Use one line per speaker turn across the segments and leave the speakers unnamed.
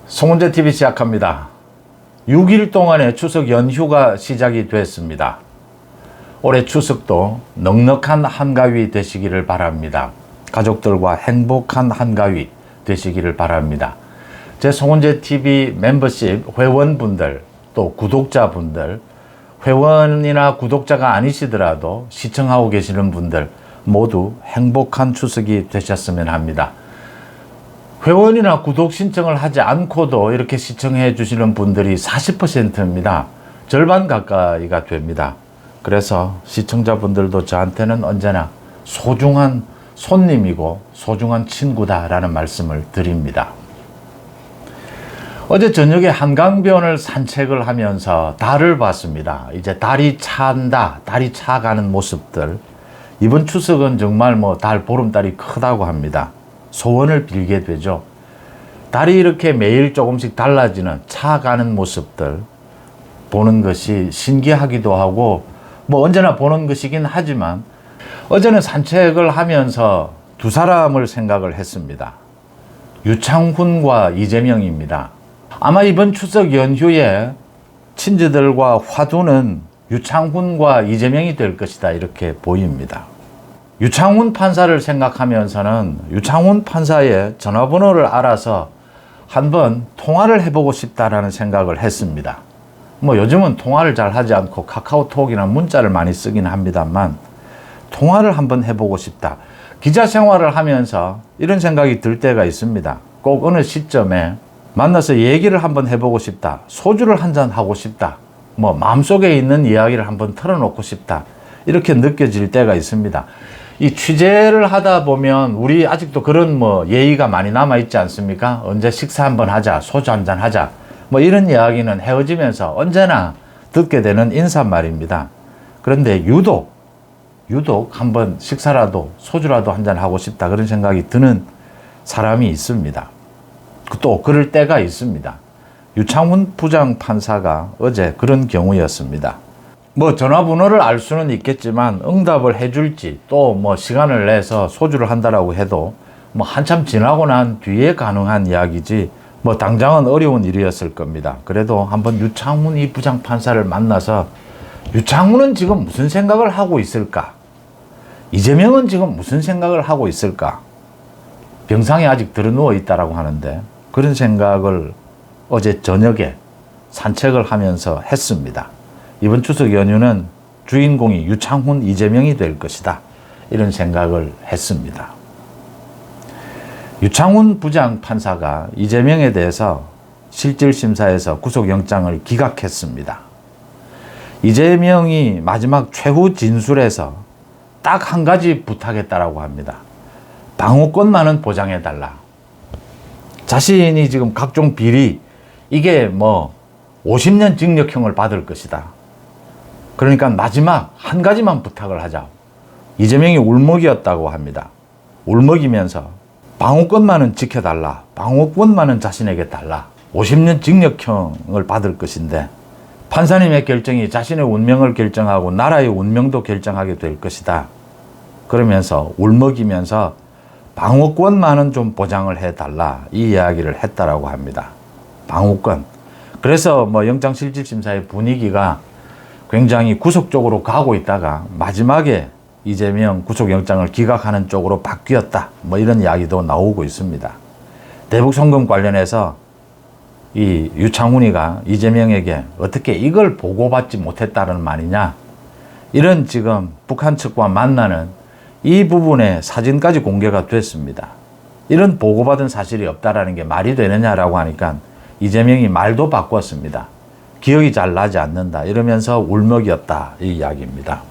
송은재TV 시작합니다. 6일 동안의 추석 연휴가 시작이 됐습니다. 올해 추석도 넉넉한 한가위 되시기를 바랍니다. 가족들과 행복한 한가위 되시기를 바랍니다. 제 송은재TV 멤버십 회원분들, 또 구독자분들, 회원이나 구독자가 아니시더라도 시청하고 계시는 분들 모두 행복한 추석이 되셨으면 합니다. 회원이나 구독 신청을 하지 않고도 이렇게 시청해 주시는 분들이 40%입니다. 절반 가까이가 됩니다. 그래서 시청자분들도 저한테는 언제나 소중한 손님이고 소중한 친구다라는 말씀을 드립니다. 어제 저녁에 한강변을 산책을 하면서 달을 봤습니다. 이제 달이 찬다, 달이 차가는 모습들. 이번 추석은 정말 달, 보름달이 크다고 합니다. 소원을 빌게 되죠. 달이 이렇게 매일 조금씩 달라지는 차가는 모습들 보는 것이 신기하기도 하고 언제나 보는 것이긴 하지만 어제는 산책을 하면서 두 사람을 생각을 했습니다. 유창훈과 이재명입니다. 아마 이번 추석 연휴에 친지들과 화두는 유창훈과 이재명이 될 것이다 이렇게 보입니다. 유창훈 판사를 생각하면서는 유창훈 판사의 전화번호를 알아서 한번 통화를 해보고 싶다라는 생각을 했습니다. 요즘은 통화를 잘 하지 않고 카카오톡이나 문자를 많이 쓰긴 합니다만 통화를 한번 해보고 싶다. 기자 생활을 하면서 이런 생각이 들 때가 있습니다. 꼭 어느 시점에 만나서 얘기를 한번 해보고 싶다. 소주를 한잔 하고 싶다. 마음속에 있는 이야기를 한번 털어놓고 싶다. 이렇게 느껴질 때가 있습니다. 이 취재를 하다 보면 우리 아직도 그런 예의가 많이 남아있지 않습니까? 언제 식사 한번 하자, 소주 한잔 하자. 이런 이야기는 헤어지면서 언제나 듣게 되는 인사말입니다. 그런데 유독 한번 식사라도 소주라도 한잔 하고 싶다 그런 생각이 드는 사람이 있습니다. 또 그럴 때가 있습니다. 유창훈 부장판사가 어제 그런 경우였습니다. 전화번호를 알 수는 있겠지만 응답을 해줄지 또 시간을 내서 소주를 한다라고 해도 한참 지나고 난 뒤에 가능한 이야기지 당장은 어려운 일이었을 겁니다. 그래도 한번 유창훈 이 부장판사를 만나서 유창훈은 지금 무슨 생각을 하고 있을까? 이재명은 지금 무슨 생각을 하고 있을까? 병상에 아직 들어누워 있다라고 하는데 그런 생각을 어제 저녁에 산책을 하면서 했습니다. 이번 추석 연휴는 주인공이 유창훈, 이재명이 될 것이다. 이런 생각을 했습니다. 유창훈 부장판사가 이재명에 대해서 실질심사에서 구속영장을 기각했습니다. 이재명이 마지막 최후 진술에서 딱 한 가지 부탁했다라고 합니다. 방어권만은 보장해달라. 자신이 지금 각종 비리, 이게 50년 징역형을 받을 것이다. 그러니까 마지막 한 가지만 부탁을 하자. 이재명이 울먹이었다고 합니다. 울먹이면서 방어권만은 지켜달라. 방어권만은 자신에게 달라. 50년 징역형을 받을 것인데 판사님의 결정이 자신의 운명을 결정하고 나라의 운명도 결정하게 될 것이다. 그러면서 울먹이면서 방어권만은 좀 보장을 해달라. 이 이야기를 했다라고 합니다. 방어권. 그래서 영장실질심사의 분위기가 굉장히 구속 쪽으로 가고 있다가 마지막에 이재명 구속영장을 기각하는 쪽으로 바뀌었다. 이런 이야기도 나오고 있습니다. 대북송금 관련해서 이 유창훈이가 이재명에게 어떻게 이걸 보고받지 못했다는 말이냐. 이런 지금 북한 측과 만나는 이 부분의 사진까지 공개가 됐습니다. 이런 보고받은 사실이 없다라는 게 말이 되느냐라고 하니까 이재명이 말도 바꿨습니다. 기억이 잘 나지 않는다. 이러면서 울먹이었다. 이 이야기입니다.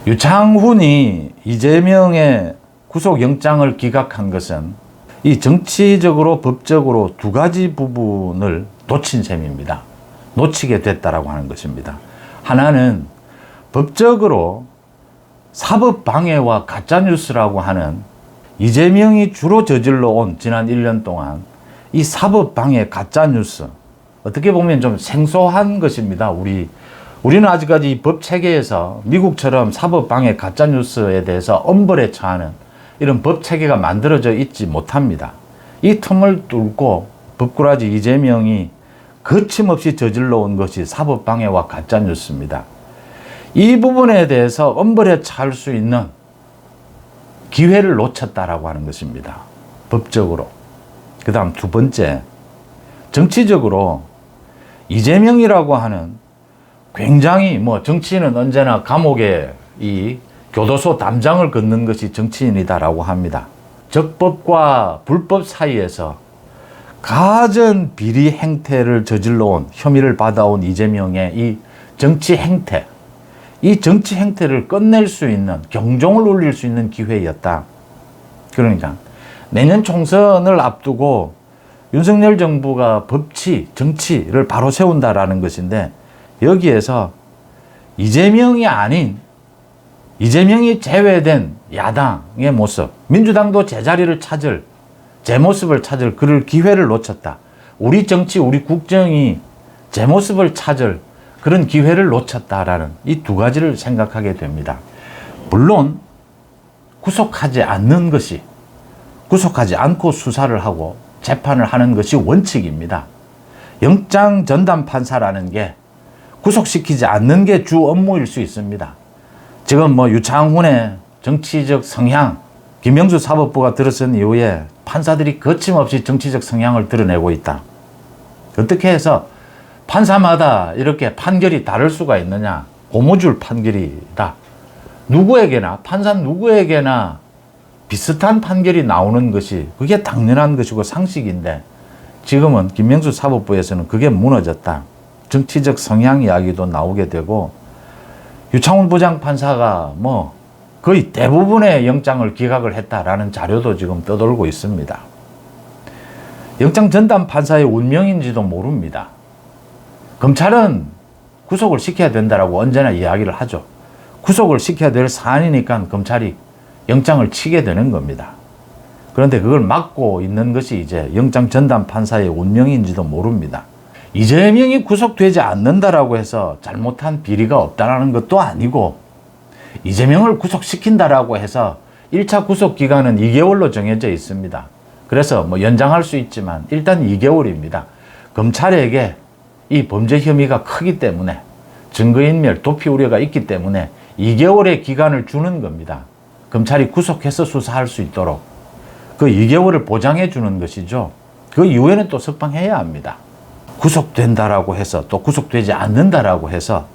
유창훈이 이재명의 구속영장을 기각한 것은 이 정치적으로 법적으로 두 가지 부분을 놓친 셈입니다. 놓치게 됐다라고 하는 것입니다. 하나는 법적으로 사법방해와 가짜뉴스라고 하는 이재명이 주로 저질러 온 지난 1년 동안 이 사법방해 가짜뉴스 어떻게 보면 좀 생소한 것입니다. 우리는 아직까지 이 법 체계에서 미국처럼 사법방해 가짜뉴스에 대해서 엄벌에 처하는 이런 법 체계가 만들어져 있지 못합니다. 이 틈을 뚫고 법꾸라지 이재명이 거침없이 저질러 온 것이 사법방해와 가짜뉴스입니다. 이 부분에 대해서 엄벌에 처할 수 있는 기회를 놓쳤다라고 하는 것입니다. 법적으로. 그 다음 두 번째, 정치적으로 이재명이라고 하는 굉장히 정치인은 언제나 감옥에 이 교도소 담장을 걷는 것이 정치인이다라고 합니다. 적법과 불법 사이에서 가전 비리 행태를 저질러 온, 혐의를 받아온 이재명의 이 정치 행태, 이 정치 행태를 끝낼 수 있는, 경종을 울릴 수 있는 기회였다. 그러니까 내년 총선을 앞두고 윤석열 정부가 법치, 정치를 바로 세운다라는 것인데, 여기에서 이재명이 아닌, 이재명이 제외된 야당의 모습, 민주당도 제자리를 찾을, 제 모습을 찾을 그럴 기회를 놓쳤다. 우리 정치, 우리 국정이 제 모습을 찾을 그런 기회를 놓쳤다라는 이 두 가지를 생각하게 됩니다. 물론 구속하지 않는 것이, 구속하지 않고 수사를 하고 재판을 하는 것이 원칙입니다. 영장 전담 판사라는 게 구속시키지 않는 게 주 업무일 수 있습니다. 지금 유창훈의 정치적 성향, 김명수 사법부가 들어선 이후에 판사들이 거침없이 정치적 성향을 드러내고 있다. 어떻게 해서 판사마다 이렇게 판결이 다를 수가 있느냐? 고무줄 판결이다. 누구에게나, 판사 누구에게나 비슷한 판결이 나오는 것이, 그게 당연한 것이고 상식인데, 지금은 김명수 사법부에서는 그게 무너졌다. 정치적 성향 이야기도 나오게 되고, 유창훈 부장판사가 거의 대부분의 영장을 기각을 했다라는 자료도 지금 떠돌고 있습니다. 영장 전담 판사의 운명인지도 모릅니다. 검찰은 구속을 시켜야 된다라고 언제나 이야기를 하죠. 구속을 시켜야 될 사안이니까 검찰이 영장을 치게 되는 겁니다. 그런데 그걸 막고 있는 것이 이제 영장 전담 판사의 운명인지도 모릅니다. 이재명이 구속되지 않는다라고 해서 잘못한 비리가 없다라는 것도 아니고, 이재명을 구속시킨다라고 해서 1차 구속 기간은 2개월로 정해져 있습니다. 그래서 연장할 수 있지만 일단 2개월입니다. 검찰에게 이 범죄 혐의가 크기 때문에, 증거인멸, 도피 우려가 있기 때문에 2개월의 기간을 주는 겁니다. 검찰이 구속해서 수사할 수 있도록 그 2개월을 보장해 주는 것이죠. 그 이후에는 또 석방해야 합니다. 구속된다라고 해서 또 구속되지 않는다라고 해서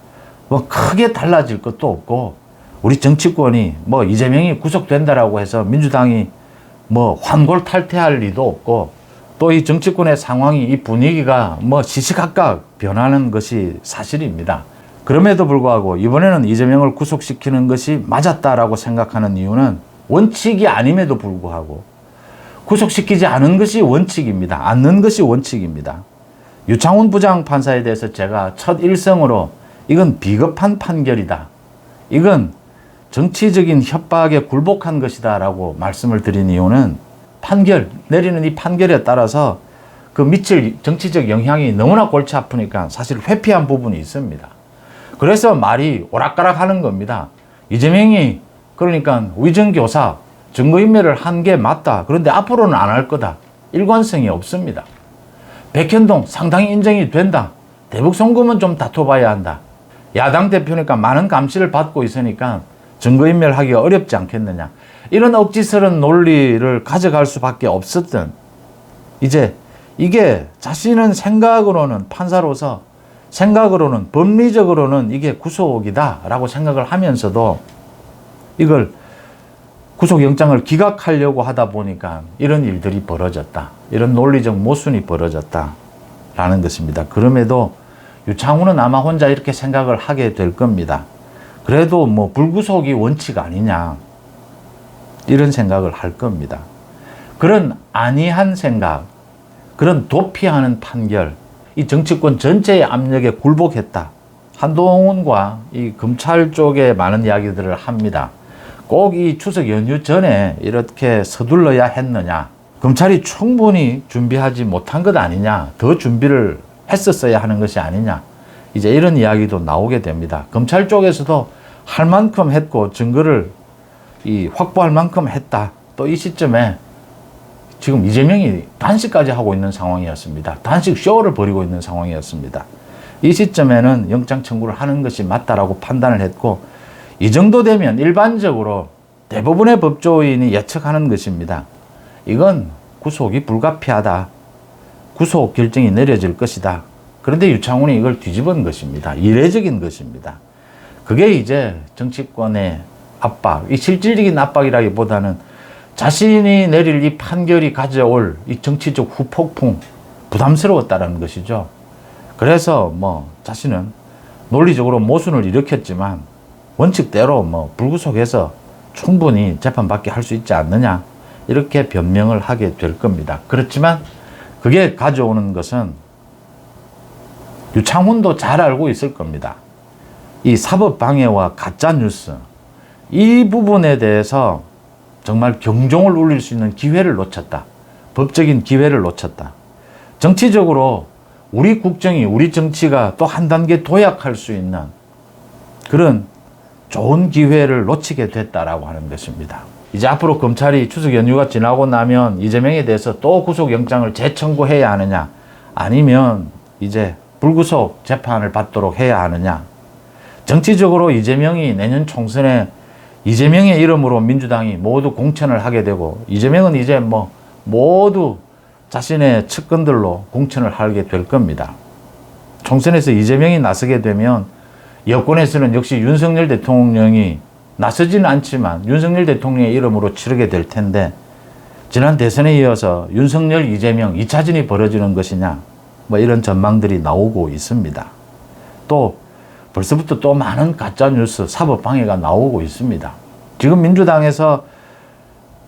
크게 달라질 것도 없고, 우리 정치권이 이재명이 구속된다라고 해서 민주당이 환골탈태할 리도 없고, 또 이 정치권의 상황이, 이 분위기가 시시각각 변하는 것이 사실입니다. 그럼에도 불구하고 이번에는 이재명을 구속시키는 것이 맞았다라고 생각하는 이유는, 원칙이 아님에도 불구하고 구속시키지 않은 것이 원칙입니다. 않는 것이 원칙입니다. 유창훈 부장판사에 대해서 제가 첫 일성으로 이건 비겁한 판결이다, 이건 정치적인 협박에 굴복한 것이다 라고 말씀을 드린 이유는, 내리는 이 판결에 따라서 그 미칠 정치적 영향이 너무나 골치 아프니까 사실 회피한 부분이 있습니다. 그래서 말이 오락가락 하는 겁니다. 이재명이 그러니까 위정교사, 증거인멸을 한 게 맞다, 그런데 앞으로는 안 할 거다, 일관성이 없습니다. 백현동 상당히 인정이 된다, 대북송금은 좀 다퉈봐야 한다, 야당 대표니까 많은 감시를 받고 있으니까 증거인멸하기가 어렵지 않겠느냐, 이런 억지스러운 논리를 가져갈 수밖에 없었던, 이제 이게 자신은 생각으로는, 판사로서 생각으로는, 법리적으로는 이게 구속이다 라고 생각을 하면서도 이걸 구속영장을 기각하려고 하다 보니까 이런 일들이 벌어졌다, 이런 논리적 모순이 벌어졌다 라는 것입니다. 그럼에도 유창훈은 아마 혼자 이렇게 생각을 하게 될 겁니다. 그래도 불구속이 원칙 아니냐, 이런 생각을 할 겁니다. 그런 안이한 생각, 그런 도피하는 판결, 이 정치권 전체의 압력에 굴복했다. 한동훈과 이 검찰 쪽에 많은 이야기들을 합니다. 꼭 이 추석 연휴 전에 이렇게 서둘러야 했느냐, 검찰이 충분히 준비하지 못한 것 아니냐, 더 준비를 했었어야 하는 것이 아니냐, 이제 이런 이야기도 나오게 됩니다. 검찰 쪽에서도 할 만큼 했고 증거를 확보할 만큼 했다. 또 이 시점에 지금 이재명이 단식까지 하고 있는 상황이었습니다. 단식 쇼를 벌이고 있는 상황이었습니다. 이 시점에는 영장 청구를 하는 것이 맞다라고 판단을 했고, 이 정도 되면 일반적으로 대부분의 법조인이 예측하는 것입니다. 이건 구속이 불가피하다. 구속 결정이 내려질 것이다. 그런데 유창훈이 이걸 뒤집은 것입니다. 이례적인 것입니다. 그게 이제 정치권의 압박, 이 실질적인 압박이라기보다는 자신이 내릴 이 판결이 가져올 이 정치적 후폭풍, 부담스러웠다는 것이죠. 그래서 자신은 논리적으로 모순을 일으켰지만 원칙대로 불구속해서 충분히 재판받게 할 수 있지 않느냐, 이렇게 변명을 하게 될 겁니다. 그렇지만 그게 가져오는 것은 유창훈도 잘 알고 있을 겁니다. 이 사법방해와 가짜뉴스, 이 부분에 대해서 정말 경종을 울릴 수 있는 기회를 놓쳤다. 법적인 기회를 놓쳤다. 정치적으로 우리 국정이, 우리 정치가 또 한 단계 도약할 수 있는 그런 좋은 기회를 놓치게 됐다라고 하는 것입니다. 이제 앞으로 검찰이 추석 연휴가 지나고 나면 이재명에 대해서 또 구속영장을 재청구해야 하느냐, 아니면 이제 불구속 재판을 받도록 해야 하느냐. 정치적으로 이재명이 내년 총선에 이재명의 이름으로 민주당이 모두 공천을 하게 되고, 이재명은 이제 모두 자신의 측근들로 공천을 하게 될 겁니다. 총선에서 이재명이 나서게 되면 여권에서는 역시 윤석열 대통령이 나서지는 않지만 윤석열 대통령의 이름으로 치르게 될 텐데, 지난 대선에 이어서 윤석열, 이재명 2차전이 벌어지는 것이냐, 이런 전망들이 나오고 있습니다. 또 벌써부터 또 많은 가짜뉴스, 사법방해가 나오고 있습니다. 지금 민주당에서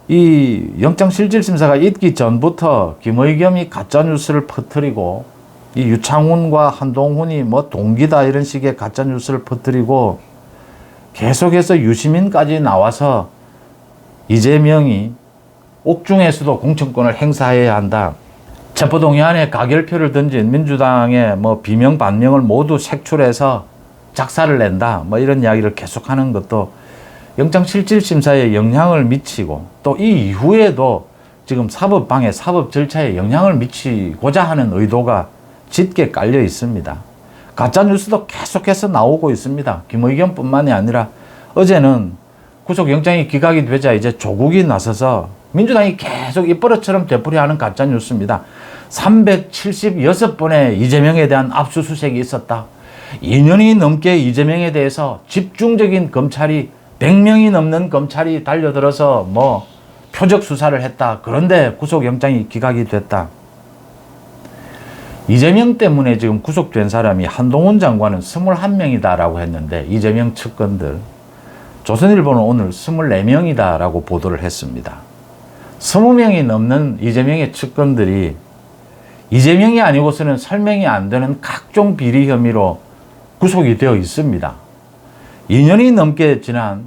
이 영장실질심사가 있기 전부터 김의겸이 가짜뉴스를 퍼뜨리고, 이 유창훈과 한동훈이 동기다 이런 식의 가짜뉴스를 퍼뜨리고, 계속해서 유시민까지 나와서 이재명이 옥중에서도 공천권을 행사해야 한다. 체포동의안에 가결표를 던진 민주당의 비명 반명을 모두 색출해서 작사를 낸다. 이런 이야기를 계속하는 것도 영장실질심사에 영향을 미치고, 또 이 이후에도 지금 사법방해, 사법 절차에 영향을 미치고자 하는 의도가 짙게 깔려 있습니다. 가짜뉴스도 계속해서 나오고 있습니다. 김의겸뿐만이 아니라 어제는 구속영장이 기각이 되자 이제 조국이 나서서 민주당이 계속 입버릇처럼 되풀이하는 가짜뉴스입니다. 376번의 이재명에 대한 압수수색이 있었다. 2년이 넘게 이재명에 대해서 집중적인 검찰이 100명이 넘는 검찰이 달려들어서 표적 수사를 했다. 그런데 구속영장이 기각이 됐다. 이재명 때문에 지금 구속된 사람이 한동훈 장관은 21명이다라고 했는데, 이재명 측근들, 조선일보는 오늘 24명이다라고 보도를 했습니다. 20명이 넘는 이재명의 측근들이 이재명이 아니고서는 설명이 안 되는 각종 비리 혐의로 구속이 되어 있습니다. 2년이 넘게 지난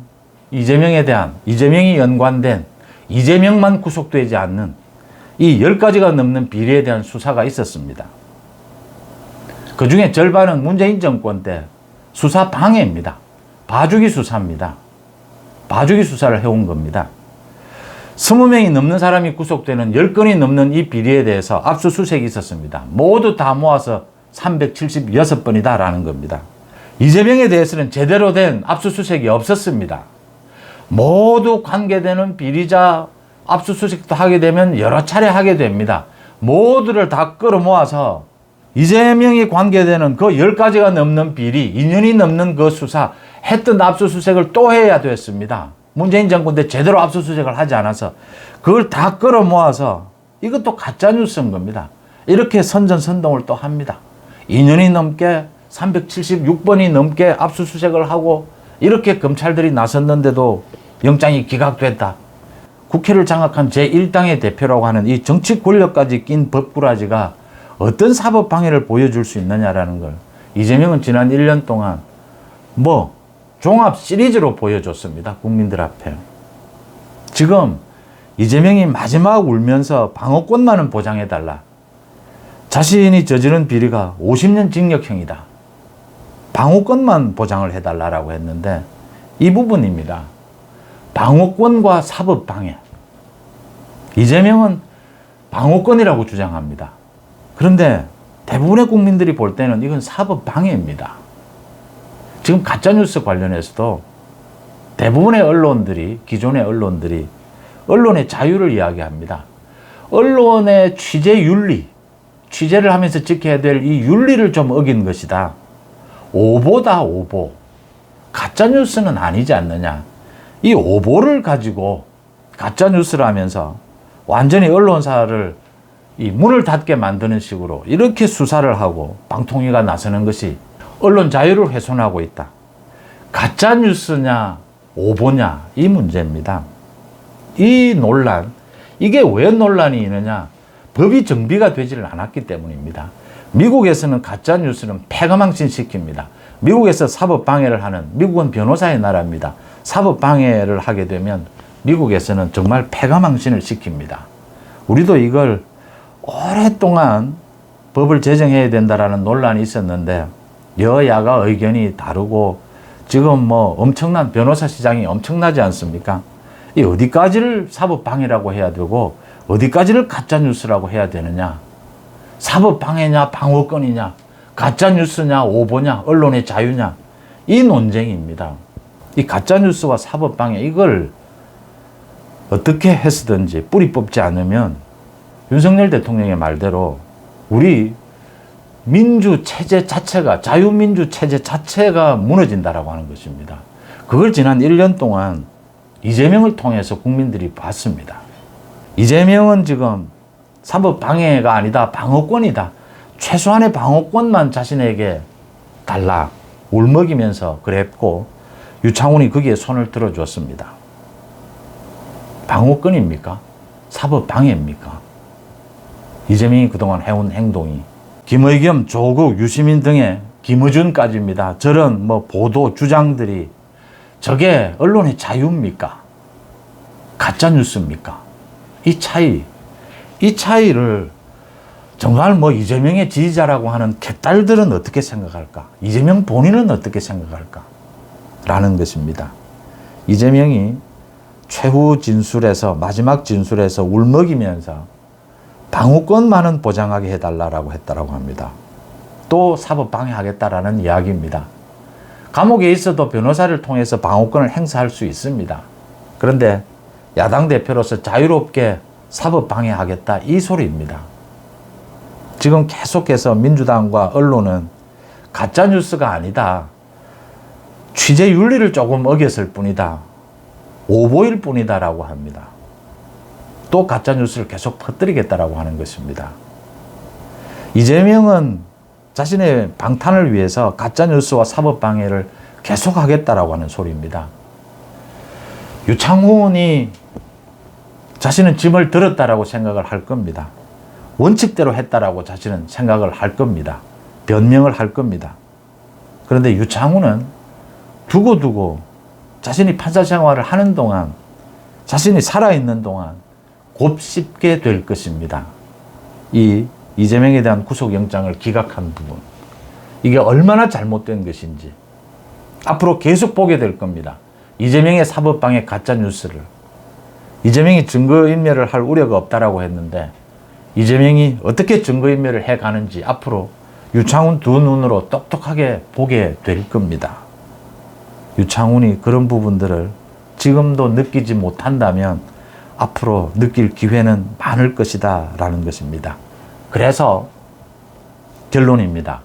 이재명에 대한, 이재명이 연관된, 이재명만 구속되지 않는 이 10가지가 넘는 비리에 대한 수사가 있었습니다. 그 중에 절반은 문재인 정권 때 수사 방해입니다. 봐주기 수사입니다. 봐주기 수사를 해온 겁니다. 20명이 넘는 사람이 구속되는 10건이 넘는 이 비리에 대해서 압수수색이 있었습니다. 모두 다 모아서 376번이다라는 겁니다. 이재명에 대해서는 제대로 된 압수수색이 없었습니다. 모두 관계되는 비리자 압수수색도 하게 되면 여러 차례 하게 됩니다. 모두를 다 끌어모아서 이재명이 관계되는 그 10가지가 넘는 비리, 2년이 넘는 그 수사, 했던 압수수색을 또 해야 됐습니다. 문재인 정권 때 제대로 압수수색을 하지 않아서 그걸 다 끌어모아서, 이것도 가짜뉴스인 겁니다. 이렇게 선전선동을 또 합니다. 2년이 넘게 376번이 넘게 압수수색을 하고 이렇게 검찰들이 나섰는데도 영장이 기각됐다. 국회를 장악한 제1당의 대표라고 하는 이 정치 권력까지 낀 법꾸라지가 어떤 사법 방해를 보여줄 수 있느냐라는 걸 이재명은 지난 1년 동안 종합 시리즈로 보여줬습니다. 국민들 앞에. 지금 이재명이 마지막 울면서 방어권만은 보장해달라. 자신이 저지른 비리가 50년 징역형이다. 방어권만 보장을 해달라고 했는데 이 부분입니다. 방어권과 사법방해. 이재명은 방어권이라고 주장합니다. 그런데 대부분의 국민들이 볼 때는 이건 사법 방해입니다. 지금 가짜뉴스 관련해서도 대부분의 언론들이, 기존의 언론들이 언론의 자유를 이야기합니다. 언론의 취재 윤리, 취재를 하면서 지켜야 될 이 윤리를 좀 어긴 것이다. 오보다, 오보. 가짜뉴스는 아니지 않느냐. 이 오보를 가지고 가짜뉴스를 하면서 완전히 언론사를 이 문을 닫게 만드는 식으로 이렇게 수사를 하고 방통위가 나서는 것이 언론 자유를 훼손하고 있다. 가짜뉴스냐, 오보냐, 이 문제입니다. 이 논란, 이게 왜 논란이 있느냐? 법이 정비가 되지를 않았기 때문입니다. 미국에서는 가짜뉴스는 패거망신 시킵니다. 미국에서 사법방해를 하는, 미국은 변호사의 나라입니다. 사법방해를 하게 되면 미국에서는 정말 패거망신을 시킵니다. 우리도 이걸 오랫동안 법을 제정해야 된다라는 논란이 있었는데 여야가 의견이 다르고 지금 뭐 엄청난 변호사 시장이 엄청나지 않습니까? 이 어디까지를 사법방해라고 해야 되고 어디까지를 가짜뉴스라고 해야 되느냐? 사법방해냐 방어권이냐? 가짜뉴스냐 오보냐? 언론의 자유냐? 이 논쟁입니다. 이 가짜뉴스와 사법방해 이걸 어떻게 해서든지 뿌리 뽑지 않으면 윤석열 대통령의 말대로 우리 민주체제 자체가, 자유민주체제 자체가 무너진다라고 하는 것입니다. 그걸 지난 1년 동안 이재명을 통해서 국민들이 봤습니다. 이재명은 지금 사법방해가 아니다, 방어권이다. 최소한의 방어권만 자신에게 달라 울먹이면서 그랬고 유창훈이 거기에 손을 들어줬습니다. 방어권입니까? 사법방해입니까? 이재명이 그동안 해온 행동이 김의겸, 조국, 유시민 등의 김어준까지입니다. 저런 뭐 보도 주장들이 저게 언론의 자유입니까? 가짜뉴스입니까? 이 차이를 정말 뭐 이재명의 지지자라고 하는 개딸들은 어떻게 생각할까? 이재명 본인은 어떻게 생각할까? 라는 것입니다. 이재명이 최후 진술에서, 마지막 진술에서 울먹이면서 방어권만은 보장하게 해달라고 했다라고 합니다. 또 사법방해하겠다라는 이야기입니다. 감옥에 있어도 변호사를 통해서 방어권을 행사할 수 있습니다. 그런데 야당 대표로서 자유롭게 사법방해하겠다 이 소리입니다. 지금 계속해서 민주당과 언론은 가짜뉴스가 아니다. 취재 윤리를 조금 어겼을 뿐이다. 오보일 뿐이다라고 합니다. 또 가짜뉴스를 계속 퍼뜨리겠다라고 하는 것입니다. 이재명은 자신의 방탄을 위해서 가짜뉴스와 사법방해를 계속하겠다라고 하는 소리입니다. 유창훈이 자신은 짐을 들었다라고 생각을 할 겁니다. 원칙대로 했다라고 자신은 생각을 할 겁니다. 변명을 할 겁니다. 그런데 유창훈은 두고두고 자신이 판사 생활을 하는 동안, 자신이 살아있는 동안 곱씹게 될 것입니다. 이 이재명에 대한 구속영장을 기각한 부분, 이게 얼마나 잘못된 것인지 앞으로 계속 보게 될 겁니다. 이재명의 사법방해 가짜뉴스를. 이재명이 증거인멸을 할 우려가 없다라고 했는데 이재명이 어떻게 증거인멸을 해가는지 앞으로 유창훈 두 눈으로 똑똑하게 보게 될 겁니다. 유창훈이 그런 부분들을 지금도 느끼지 못한다면 앞으로 느낄 기회는 많을 것이다 라는 것입니다. 그래서 결론입니다.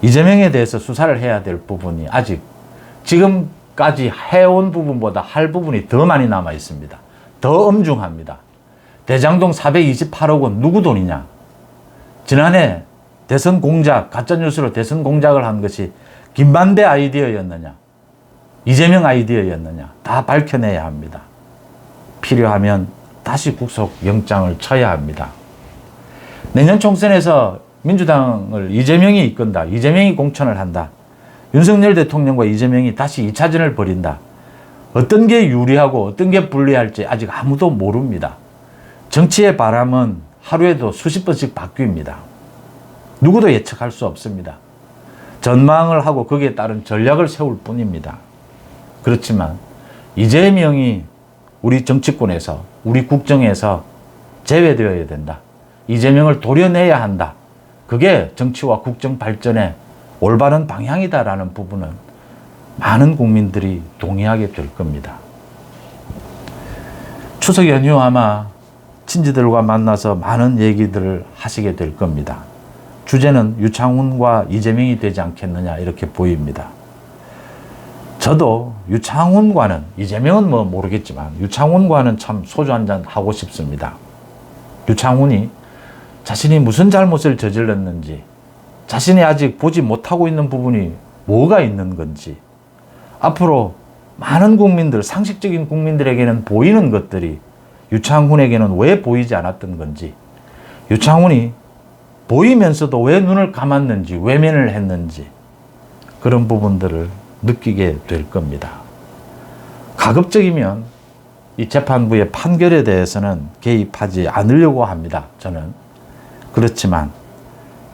이재명에 대해서 수사를 해야 될 부분이 아직 지금까지 해온 부분보다 할 부분이 더 많이 남아 있습니다. 더 엄중합니다. 대장동 428억 원 누구 돈이냐? 지난해 대선 공작, 가짜뉴스로 대선 공작을 한 것이 김만배 아이디어였느냐? 이재명 아이디어였느냐? 다 밝혀내야 합니다. 필요하면 다시 구속영장을 쳐야 합니다. 내년 총선에서 민주당을 이재명이 이끈다. 이재명이 공천을 한다. 윤석열 대통령과 이재명이 다시 2차전을 벌인다. 어떤 게 유리하고 어떤 게 불리할지 아직 아무도 모릅니다. 정치의 바람은 하루에도 수십 번씩 바뀝니다. 누구도 예측할 수 없습니다. 전망을 하고 거기에 따른 전략을 세울 뿐입니다. 그렇지만 이재명이 우리 정치권에서, 우리 국정에서 제외되어야 된다. 이재명을 도려내야 한다. 그게 정치와 국정 발전의 올바른 방향이다라는 부분은 많은 국민들이 동의하게 될 겁니다. 추석 연휴 아마 친지들과 만나서 많은 얘기들을 하시게 될 겁니다. 주제는 유창훈과 이재명이 되지 않겠느냐 이렇게 보입니다. 저도 유창훈과는, 이재명은 뭐 모르겠지만 유창훈과는 참 소주 한잔 하고 싶습니다. 유창훈이 자신이 무슨 잘못을 저질렀는지, 자신이 아직 보지 못하고 있는 부분이 뭐가 있는 건지, 앞으로 많은 국민들, 상식적인 국민들에게는 보이는 것들이 유창훈에게는 왜 보이지 않았던 건지, 유창훈이 보이면서도 왜 눈을 감았는지, 외면을 했는지, 그런 부분들을 느끼게 될 겁니다. 가급적이면 이 재판부의 판결에 대해서는 개입하지 않으려고 합니다. 저는. 그렇지만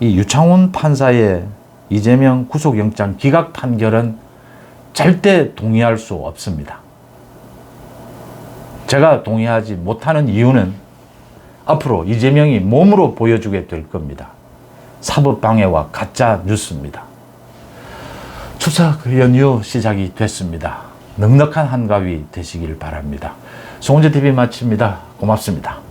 이 유창훈 판사의 이재명 구속영장 기각 판결은 절대 동의할 수 없습니다. 제가 동의하지 못하는 이유는 앞으로 이재명이 몸으로 보여주게 될 겁니다. 사법방해와 가짜 뉴스입니다. 추석 연휴 시작이 됐습니다. 넉넉한 한가위 되시길 바랍니다. 송은재TV 마칩니다. 고맙습니다.